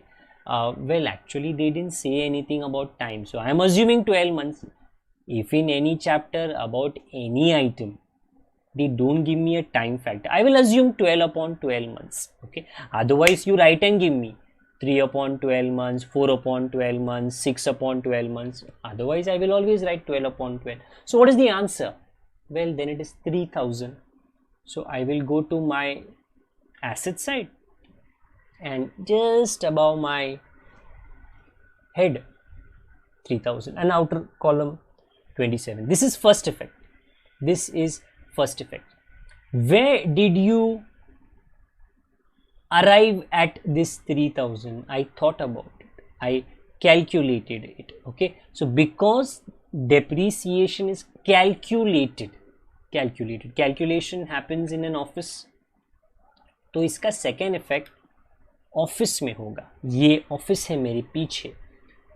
well actually they didn't say anything about time, so I am assuming 12 months. If in any chapter about any item they don't give me a time factor, I will assume 12/12 months. Okay, otherwise you write and give me 3/12 months, 4/12 months, 6/12 months. Otherwise I will always write 12/12. So what is the answer? Well, then it is 3,000. So I will go to my asset side and just above my head 3,000 and outer column 27. This is first effect. This is first effect. Where did you arrive at this 3,000? I thought about it, I calculated it. Okay, so because depreciation is calculated, calculation happens in an office, तो इसका second effect office में होगा. ये office है मेरे पीछे,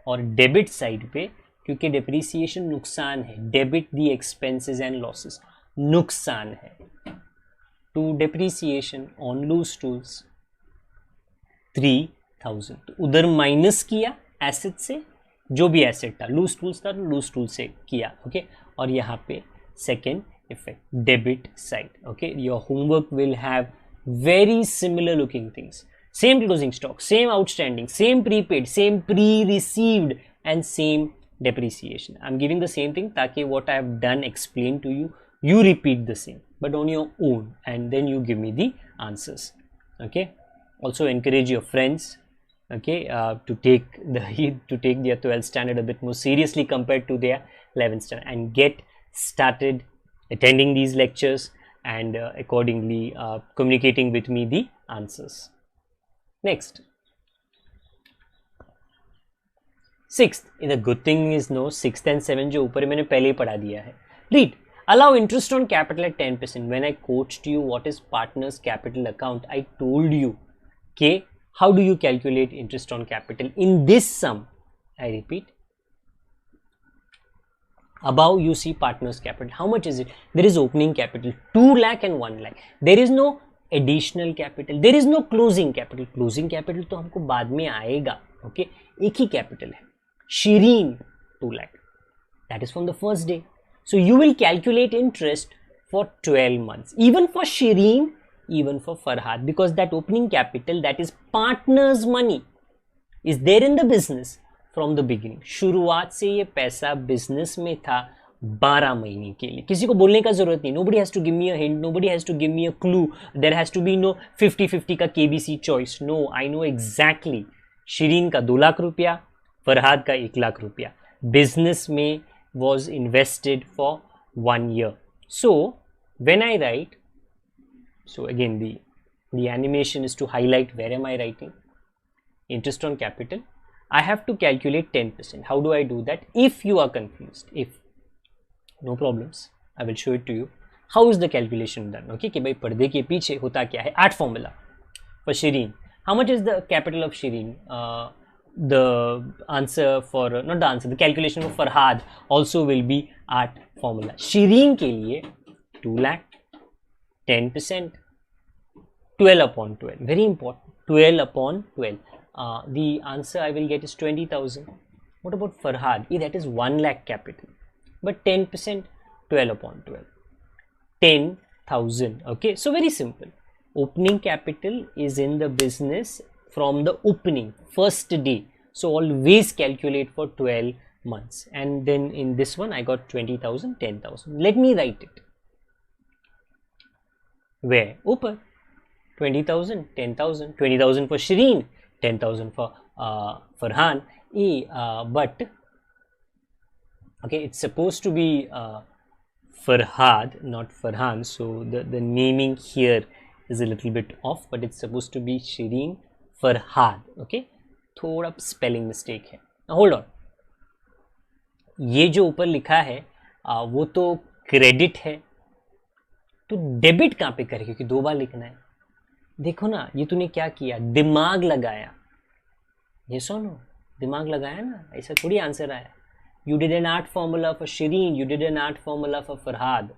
और debit side पे क्योंकि डेप्रीसिएशन नुकसान है, debit the expenses and losses नुकसान है, to depreciation on loose tools 3,000. तो उधर माइनस किया एसेट से, जो भी एसेट था, लूज टूल्स था, लूज टूल से किया. ओके, और यहाँ पे second effect debit side. Okay, your homework will have very similar looking things, same closing stock, same outstanding, same prepaid, same pre-received, and same depreciation. I'm giving the same thing ताकि what I have done explain to you, you repeat the same but on your own, and then you give me the answers. Okay, also encourage your friends, okay, to take their 12th standard a bit more seriously compared to their 11th standard, and get started attending these lectures and accordingly communicating with me the answers. Next, sixth, the good thing is no, 6th and 7th जो ऊपर मैंने पहले ही पढ़ा दिया है. Read, allow interest on capital at 10%. When I coached you what is partners capital account, I told you okay, how do you calculate interest on capital in this sum. I repeat, above you see partners capital. How much is it? There is opening capital 2 lakh and 1 lakh. There is no additional capital, there is no closing capital. Closing capital तो हमको बाद में आएगा. Okay, एक ही capital है. Shireen 2 lakh, that is from the first day. So you will calculate interest for 12 months, even for Shireen, even for Farhad, because that opening capital, that is partners money, is there in the business from the beginning. शुरुआत से ये पैसा business में था 12 महीने के लिए. किसी को बोलने का जरूरत नहीं. Nobody has to give me a hint, nobody has to give me a clue. There has to be no 50-50 का KBC choice. No, I know exactly. Shireen का 2 लाख रुपया, फरहाद का 1 लाख रुपया बिजनेस में was invested for 1 year. So when I write, so again the animation is to highlight where am I writing interest on capital. I have to calculate 10%. How do I do that? If you are confused, if no problems, I will show it to you. How is the calculation done? Okay, कि भाई पर्दे के पीछे होता क्या है. Art formula for Shireen. How much is the capital of Shireen? The answer for, not the answer, the calculation for Farhad also will be art formula. Shireen के लिए 2 lakh, 10%, 12 upon 12. Very important. 12 upon 12. The answer I will get is 20,000. What about Farhad? That is 1 lakh capital. But 10%, 12 upon 12. 10,000. Okay, so very simple. Opening capital is in the business from the opening, first day. So always calculate for 12 months. And then in this one, I got 20,000, 10,000. Let me write it. Where? Upar. 20,000, 10,000. 20,000 for Shireen, 10,000 for Farhan. But okay, it's supposed to be Farhad, not Farhan. So the naming here is a little bit off, but it's supposed to be Shireen Farhad. Okay, थोड़ा spelling mistake है. Now hold on. ये जो ऊपर लिखा है वो तो credit है, तो डेबिट कहाँ पे करे, क्योंकि 2 बार लिखना है. देखो ना, ये तूने क्या किया, दिमाग लगाया. ये सुनो, दिमाग लगाया ना, ऐसा थोड़ी आंसर आया. You did an art formula for Shireen, you did an art formula for Farhad.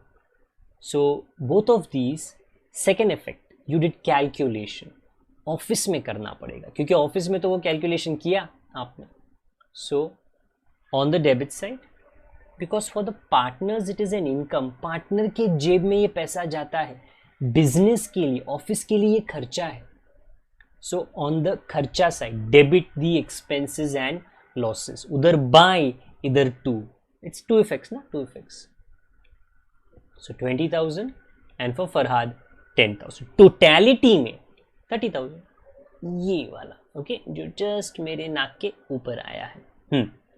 So both of these, second effect, you did calculation. Office में करना पड़ेगा, क्योंकि ऑफिस में तो वो कैलकुलेशन किया आपने. So on the debit side, because for the partners it is an income. Partner के जेब में ये पैसा जाता है, बिजनेस के लिए, ऑफिस के लिए ये खर्चा है. सो ऑन द खर्चा side, debit the expenses and losses. उधर बाय, इधर टू. इट्स 2 effects ना, 2 effects. So 20,000 and for Farhad 10,000. Totality में 30,000. ये वाला ओके, जो जस्ट मेरे नाक के ऊपर आया है.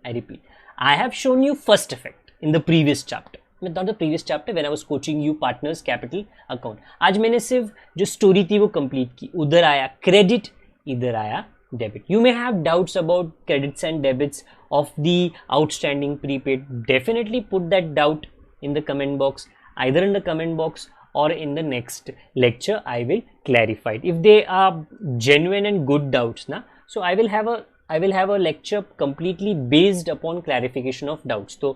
I repeat, I have shown you first effect in the previous chapter. Not the previous chapter, when I was coaching you partners capital account. आज मैंने सिर्फ जो स्टोरी थी वो कंप्लीट की. उधर आया क्रेडिट, इधर आया debit. You may have doubts about credits and debits of the outstanding prepaid. Definitely put that doubt in the comment box, either in the comment box or in the next lecture. I will clarify it if they are genuine and good doubts na. So I will have a lecture completely based upon clarification of doubts. तो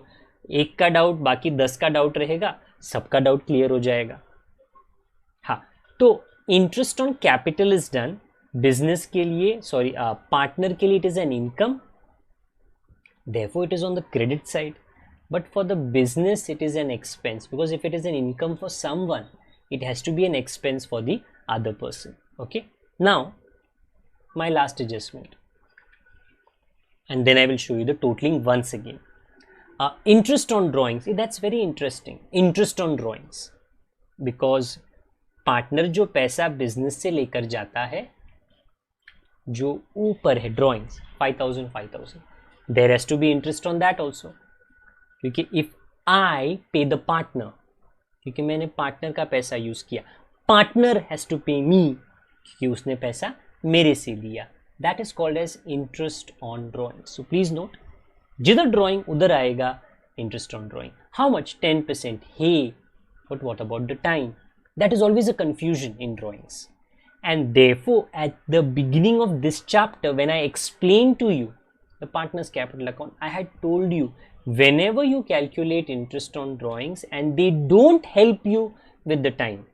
एक का doubt बाकी 10 का doubt रहेगा, सबका doubt clear हो जाएगा. हाँ, तो interest on capital is done. Business के लिए, सॉरी, पार्टनर के लिए it is an income, therefore it is on the credit side. But for the business it is an expense, because if it is an income for someone, it has to be an expense for the other person. Okay, now my last adjustment, and then I will show you the totaling once again. Interest on drawings, that's very interesting. Interest on drawings, because partner जो पैसा business से लेकर जाता है, जो ऊपर है drawings 5,000, there has to be interest on that also. क्योंकि इफ आई पे द पार्टनर, क्योंकि मैंने पार्टनर का पैसा यूज किया, पार्टनर हैज टू पे मी, क्योंकि उसने पैसा मेरे से लिया. That is called as interest on drawing. So please note, जिधर ड्रॉइंग उधर आएगा interest on drawing. How much? 10%. Hey, but what about the time? That is always a confusion in drawings. And therefore at the beginning of this chapter, when I explain to you the partners capital account, I had told you whenever you calculate interest on drawings and they don't help you with the time,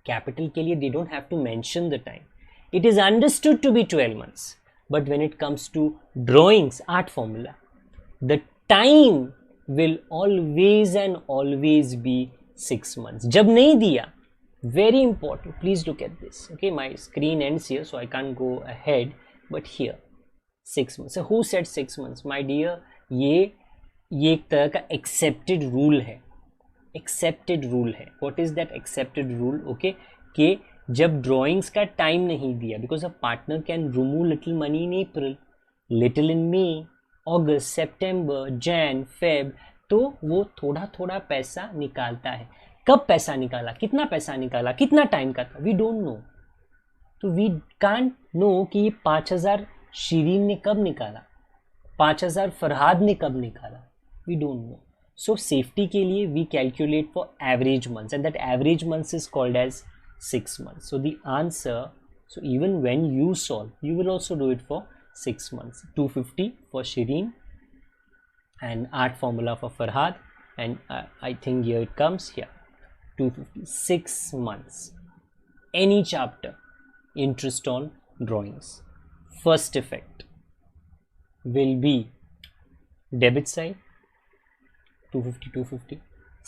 capital के लिए they don't have to mention the time, it is understood to be 12 months, but when it comes to drawings, art formula, the time will always and always be 6 months. जब नहीं दिया, very important, please look at this. Okay, my screen ends here so I can't go ahead, but here 6 months. So who said 6 months? My dear, ये एक तरह का accepted rule है. Accepted rule है. What is that accepted rule? Okay, कि जब drawings का time नहीं दिया, because a partner can remove little money in April, little in May, August, September, Jan, Feb, तो वो थोड़ा थोड़ा पैसा निकालता है. कब पैसा निकाला, कितना पैसा निकाला, कितना टाइम का था, वी डोंट नो. तो वी कांट नो कि ये 5,000 शीरीन ने कब निकाला, 5,000 फरहाद ने कब निकाला, we don't know. So safety के लिए we calculate for average months and that average months is called as 6 months. So the answer, so even when you solve, you will also do it for 6 months. 250 for Shireen and art formula for Farhad, and I think here it comes here. 256 months. Any chapter, interest on drawings. First effect will be debit side, 250.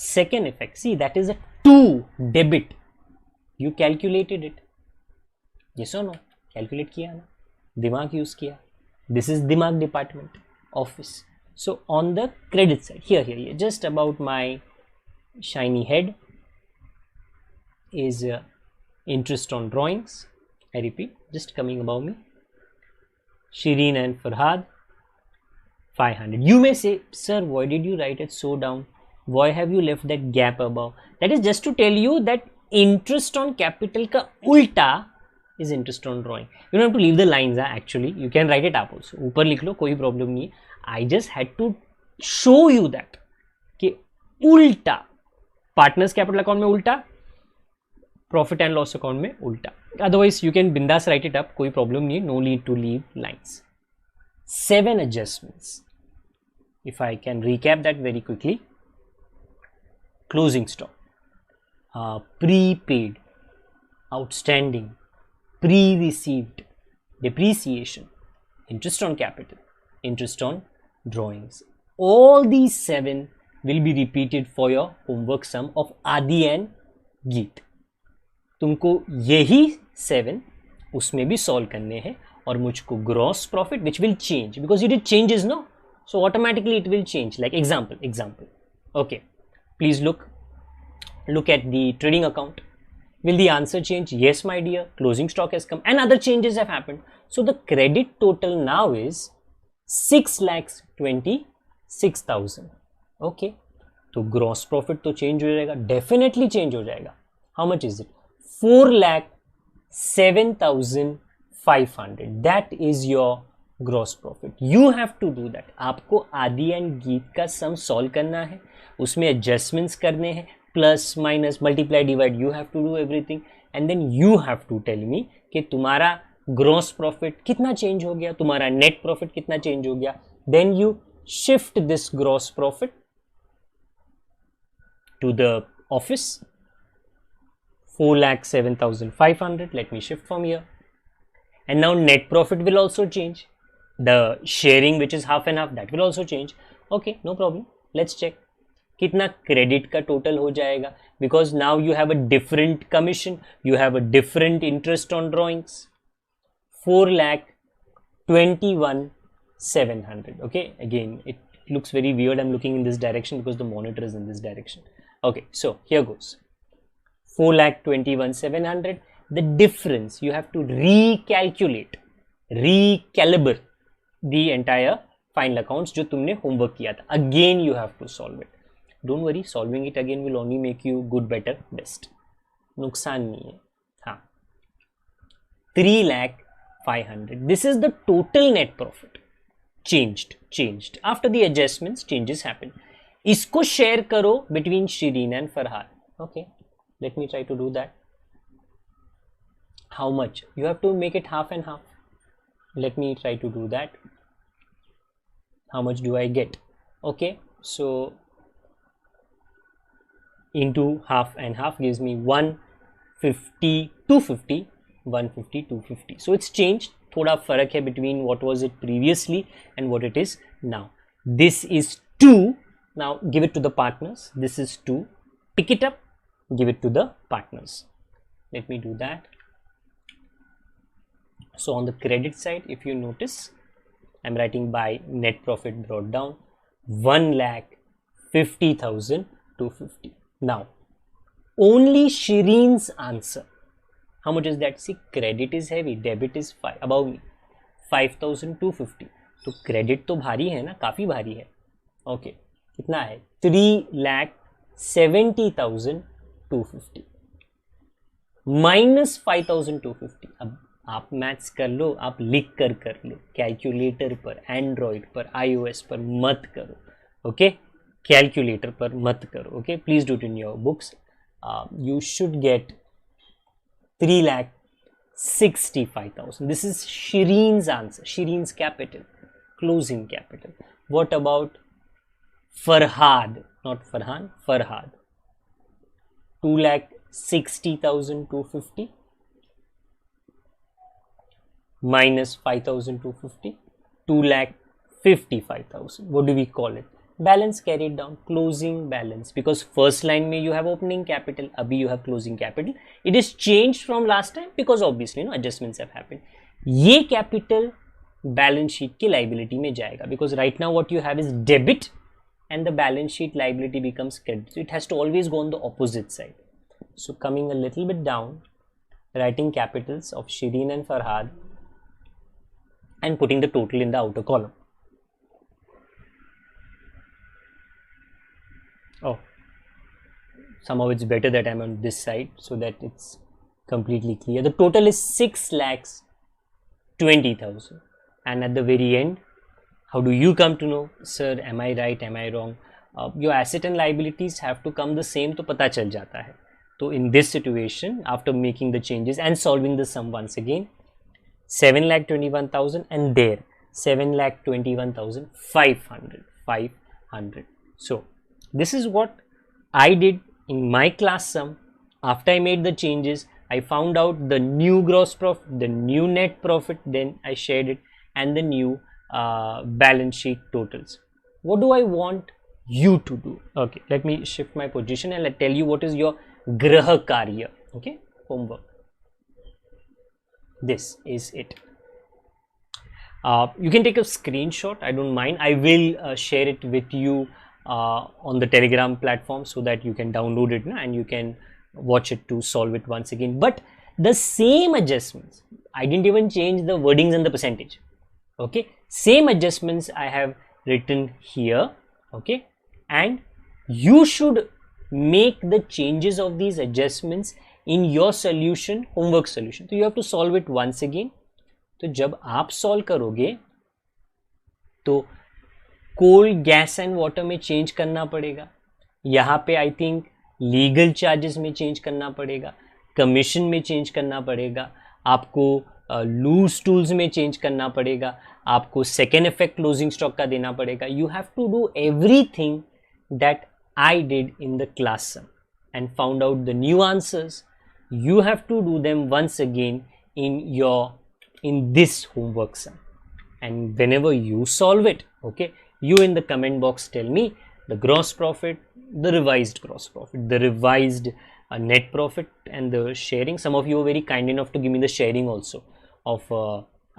Second effect, see, that is a 2 debit. You calculated it. Yes or no? Calculate किया ना, दिमाग use किया. This is दिमाग department, office. So on the credit side, here, just about my shiny head is interest on drawings. I repeat, just coming above me. Shireen and Farhad, 500. You may say, sir, why did you write it so down? Why have you left that gap above? That is just to tell you that interest on capital का उल्टा is interest on drawing. You don't have to leave the lines, actually. You can write it up also. ऊपर लिख लो, कोई problem नहीं है. I just had to show you that कि उल्टा partners capital account में उल्टा, profit and loss account में उल्टा. Otherwise you can bindas write it up, कोई problem नहीं है. No need to leave lines. 7 adjustments. If I can recap that very quickly. Closing stock, prepaid, outstanding, pre-received, depreciation, interest on capital, interest on drawings. All these 7 will be repeated for your homework sum of Adi and Geet. तुमको यही 7 उसमें भी solve करने हैं और मुझको gross profit which will change because it changes no, so automatically it will change. Like example. Okay, please look at the trading account. Will the answer change? Yes, my dear. Closing stock has come and other changes have happened. So the credit total now is 6,26,000. Okay, तो gross profit तो change हो जाएगा, definitely change हो जाएगा. How much is it? 4,07,500. That is your gross profit. You have to do that. आपको आदि and गीत का सम सॉल्व करना है, उसमें एडजस्टमेंट्स करने हैं, plus minus multiply divide, you have to do everything and then you have to tell me कि तुम्हारा ग्रॉस प्रॉफिट कितना चेंज हो गया, तुम्हारा नेट प्रॉफिट कितना चेंज हो गया. Then you shift this gross profit to the office. 4,07,500. Let me shift from here. And now net profit will also change. The sharing which is half and half, that will also change. Okay, no problem. Let's check. कितना credit का total हो जाएगा, because now you have a different commission, you have a different interest on drawings. 4,21,700. Okay, again it looks very weird. I'm looking in this direction because the monitor is in this direction. Okay, so here goes. 4,21,700. The difference you have to recalibrate the entire final accounts जो तुमने homework किया था. Again you have to solve it. Don't worry, solving it again will only make you good, better, best. नुकसान नहीं है. हाँ, 3,05,000. This is the total net profit. Changed. After the adjustments, changes happen. इसको share करो between Shireen and Farhad. Okay. Let me try to do that. How much? You have to make it half and half. Let me try to do that. How much do I get? Okay, so into half and half gives me 150 250 150 250. So it's changed, thoda farak hai between what was it previously and what it is now. This is 2. Now give it to the partners. This is 2. Pick it up, give it to the partners. Let me do that. So on the credit side, if you notice, I'm writing by net profit brought down 1,50,250. Now only Shireen's answer. How much is that? See, credit is heavy, debit is above me, 5,250. तो credit तो भारी है ना, काफी भारी है. Okay, कितना है? 3,70,250 माइनस 5,250. अब आप मैथ्स कर लो, आप लिख कर लो, कैलकुलेटर पर, एंड्रॉइड पर, iOS पर मत करो. ओके, कैलकुलेटर पर मत करो. Okay, please do it in your books. You should get 3,65,000. This is Shireen's answer. Shireen's capital, closing capital. What about Farhad? Not Farhan, Farhad. 2,60,250 minus 5,250, 2,55,000. What do we call it? Balance carried down, closing balance, because first line में you have opening capital, अभी you have closing capital. It is changed from last time because obviously adjustments have happened. ये capital balance sheet की liability में जाएगा, because right now what you have is debit and the balance sheet liability becomes credit. So it has to always go on the opposite side. So coming a little bit down, writing capitals of Shireen and Farhad and putting the total in the outer column. Oh, somehow it's better that I'm on this side so that it's completely clear. The total is 6,20,000. And at the very end, how do you come to know, sir, am I right, am I wrong? Your asset and liabilities have to come the same, तो पता चल जाता है. So in this situation, after making the changes and solving the sum once again, 7,21,000 and there 7,21,500. So this is what I did in my class sum. After I made the changes, I found out the new gross profit, the new net profit, then I shared it, and the new balance sheet totals. What do I want you to do? Okay, let me shift my position and I'll tell you what is your graha karya. Okay, homework. This is it. You can take a screenshot, I don't mind. I will share it with you on the Telegram platform so that you can download it and you can watch it to solve it once again. But the same adjustments, I didn't even change the wordings and the percentage. Okay, same adjustments I have written here. Okay, and you should make the changes of these adjustments in your solution, homework solution. So you have to solve it once again. तो जब आप solve करोगे तो कोल, gas and water में change करना पड़ेगा. यहाँ पे आई थिंक लीगल चार्जेस में चेंज करना पड़ेगा, कमीशन में चेंज करना पड़ेगा, आपको लूज टूल्स में चेंज करना पड़ेगा, आपको सेकेंड इफेक्ट क्लोजिंग स्टॉक का देना पड़ेगा. You have to do everything that I did in the class sum and found out the new answers. You have to do them once again in this homework sum, and whenever you solve it, okay, you in the comment box tell me the gross profit, the revised gross profit, the revised net profit, and the sharing. Some of you are very kind enough to give me the sharing also of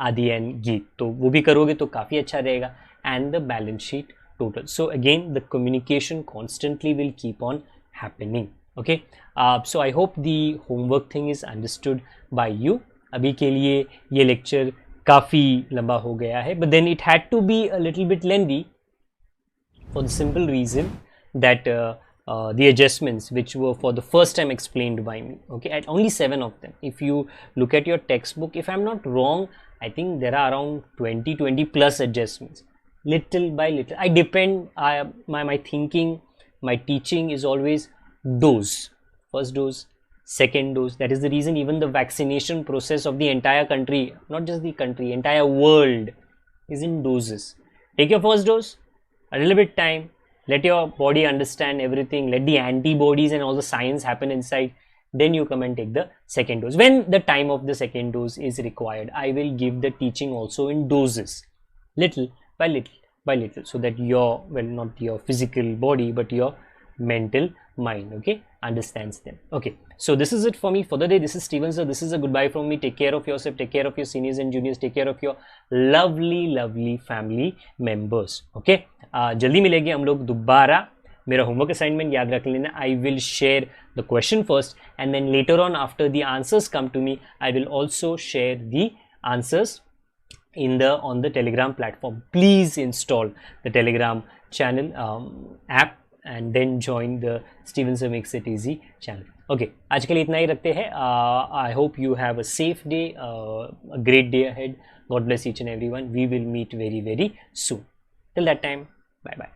Adi and Geet, तो वो भी करोगे तो काफ़ी अच्छा रहेगा. And the balance sheet total. So again, the communication constantly will keep on happening. Okay, so I hope the homework thing is understood by you. अभी के लिए ये lecture काफ़ी लंबा हो गया है, but then it had to be a little bit lengthy for the simple reason that the adjustments which were for the first time explained by me, okay, at only 7 of them. If you look at your textbook, if I'm not wrong, I think there are around 20 plus adjustments, little by little. I depend, my thinking, my teaching is always dose, first dose, second dose. That is the reason even the vaccination process of the entire country, not just the country, entire world, is in doses. Take your first dose, a little bit time, let your body understand everything, let the antibodies and all the science happen inside, then you come and take the second dose. When the time of the second dose is required, I will give the teaching also in doses, little by little by little, so that your, well, not your physical body but your mental mind, okay, understands them. Okay, so this is it for me for the day. This is Steven sir, this is a goodbye from me. Take care of yourself, take care of your seniors and juniors, take care of your lovely family members. Okay, जल्दी मिलेंगे हम लोग दोबारा. मेरा homework assignment याद रख लेना. I will share the question first, and then later on, after the answers come to me, I will also share the answers on the Telegram platform. Please install the Telegram channel app and then join the Steven Sir Makes It Easy channel. Okay, आज के लिए इतना ही रखते हैं. I hope you have a safe day, a great day ahead. God bless each and everyone. We will meet very soon. Till that time, bye bye.